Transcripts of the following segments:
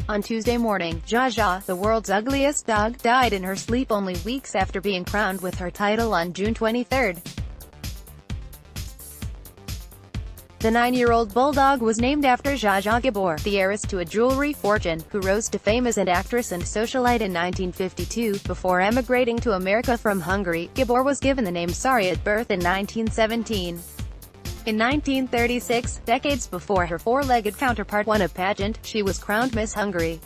On Tuesday morning, Zsa Zsa, the world's ugliest dog, died in her sleep only weeks after being crowned with her title on June 23. The 9-year-old bulldog was named after Zsa Zsa Gabor, the heiress to a jewelry fortune, who rose to fame as an actress and socialite in 1952. Before emigrating to America from Hungary, Gabor was given the name Sari at birth in 1917. In 1936, decades before her four-legged counterpart won a pageant, she was crowned Miss Hungary.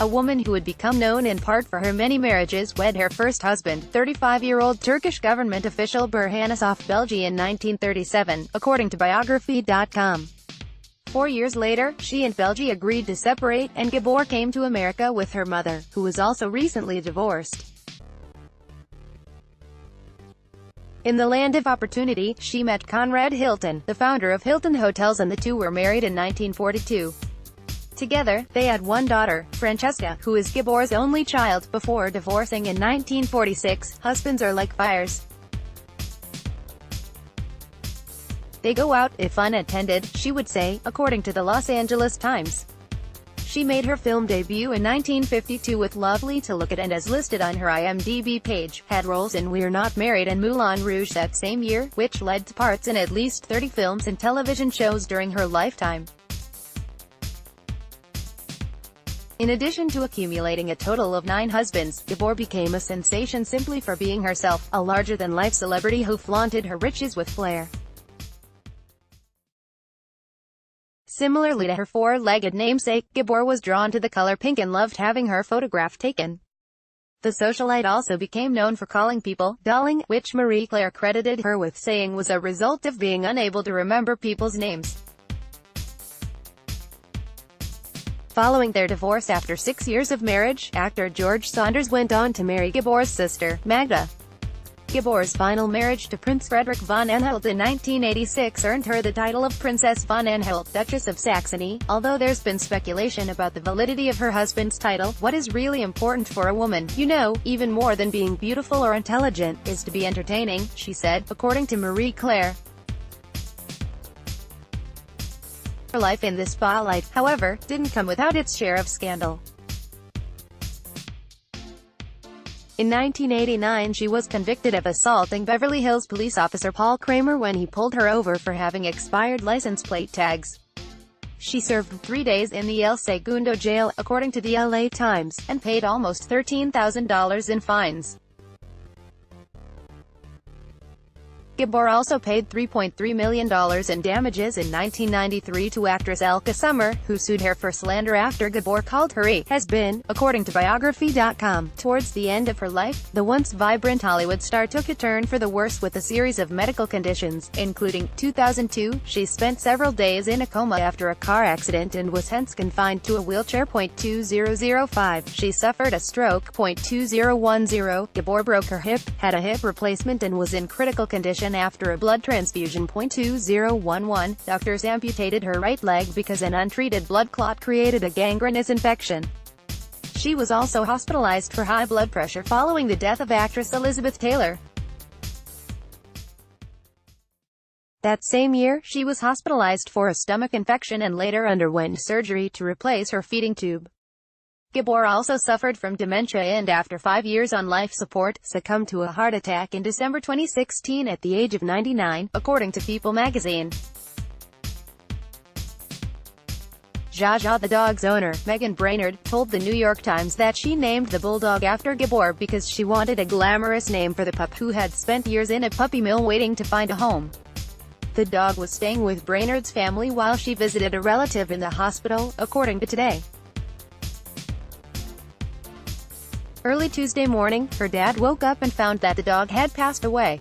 A woman who would become known in part for her many marriages wed her first husband, 35-year-old Turkish government official Burhan Belgi in 1937, according to Biography.com. 4 years later, she and Belgi agreed to separate, and Gabor came to America with her mother, who was also recently divorced. In the land of opportunity, she met Conrad Hilton, the founder of Hilton Hotels, and the two were married in 1942. Together, they had one daughter, Francesca, who is Gabor's only child. Before divorcing in 1946, husbands are like fires. They go out, if unattended, she would say, according to the Los Angeles Times. She made her film debut in 1952 with Lovely to Look At, and as listed on her IMDb page, had roles in We're Not Married and Moulin Rouge that same year, which led to parts in at least 30 films and television shows during her lifetime. In addition to accumulating a total of 9 husbands, Gabor became a sensation simply for being herself, a larger-than-life celebrity who flaunted her riches with flair. Similarly to her four-legged namesake, Gabor was drawn to the color pink and loved having her photograph taken. The socialite also became known for calling people "darling," which Marie Claire credited her with saying was a result of being unable to remember people's names. Following their divorce after 6 years of marriage, actor George Saunders went on to marry Gabor's sister, Magda. Gabor's final marriage to Prince Frederick von Anhalt in 1986 earned her the title of Princess von Anhalt, Duchess of Saxony. Although there's been speculation about the validity of her husband's title, what is really important for a woman, you know, even more than being beautiful or intelligent, is to be entertaining, she said, according to Marie Claire. Her life in the spotlight, however, didn't come without its share of scandal. In 1989 she was convicted of assaulting Beverly Hills police officer Paul Kramer when he pulled her over for having expired license plate tags. She served 3 days in the El Segundo jail, according to the LA Times, and paid almost $13,000 in fines. Gabor also paid $3.3 million in damages in 1993 to actress Elke Sommer, who sued her for slander after Gabor called her a has-been, according to Biography.com. Towards the end of her life, the once vibrant Hollywood star took a turn for the worse with a series of medical conditions, including, 2002, she spent several days in a coma after a car accident and was hence confined to a wheelchair. 2005, she suffered a stroke. 2010, Gabor broke her hip, had a hip replacement and was in critical condition after a blood transfusion. 2011, doctors amputated her right leg because an untreated blood clot created a gangrenous infection. She was also hospitalized for high blood pressure following the death of actress Elizabeth Taylor. That same year, she was hospitalized for a stomach infection and later underwent surgery to replace her feeding tube. Gabor also suffered from dementia and after 5 years on life support, succumbed to a heart attack in December 2016 at the age of 99, according to People magazine. Zsa Zsa, the dog's owner, Megan Brainerd, told the New York Times that she named the bulldog after Gabor because she wanted a glamorous name for the pup who had spent years in a puppy mill waiting to find a home. The dog was staying with Brainerd's family while she visited a relative in the hospital, according to Today. Early Tuesday morning, her dad woke up and found that the dog had passed away.